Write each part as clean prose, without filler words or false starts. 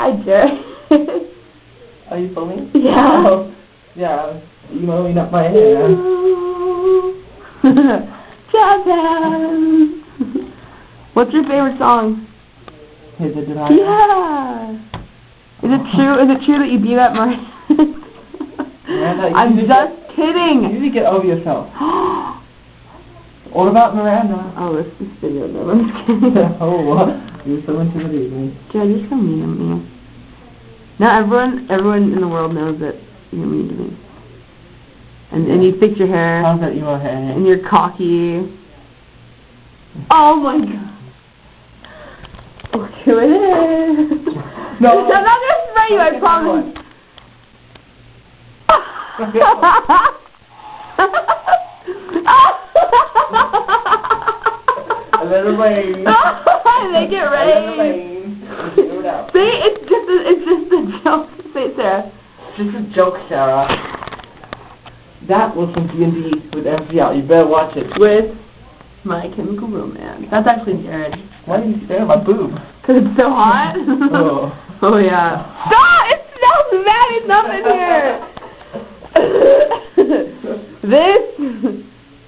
Hi, Jared. Are you filming? Yeah. Oh, yeah. You mowing up my hair. Japan. What's your favorite song? Is it Delilah? Yeah. Is it true? Is it true that you beat up Miranda? Miranda, you I'm need to just You kidding. need to get over yourself. What about Miranda? Oh, this video. No, I'm just kidding. Oh, what? You're so intimidating. Jared, you're so mean to me. Now everyone in the world knows that you're mean to me. And you fix your hair. How's that emo hair? And you're cocky. Oh my god. Look who it is. No. I'm not gonna spray you, I promise. A little rain. They get rain. A little rain. Do it out. See, it's just a joke. Say it, Sarah. It's just a joke, Sarah. That was from D&D with MCL. You better watch it. With My Chemical Romance. That's actually Jared. Why did you stare at my boob? Because it's so hot? Oh. Oh, yeah. Stop! It smells bad enough in here! This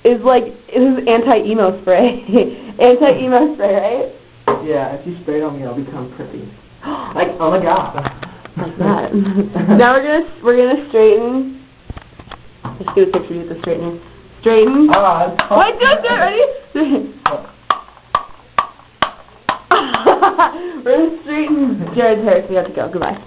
is anti-emo spray. Anti-emo spray, right? Yeah, if you spray it on me, I'll become pretty. Like, oh my god. Like that. Now we're gonna straighten. Let's do a picture with the straightener. Straighten. Wait, do it, ready? We're gonna straighten Jared's hair, so you have to go. Goodbye.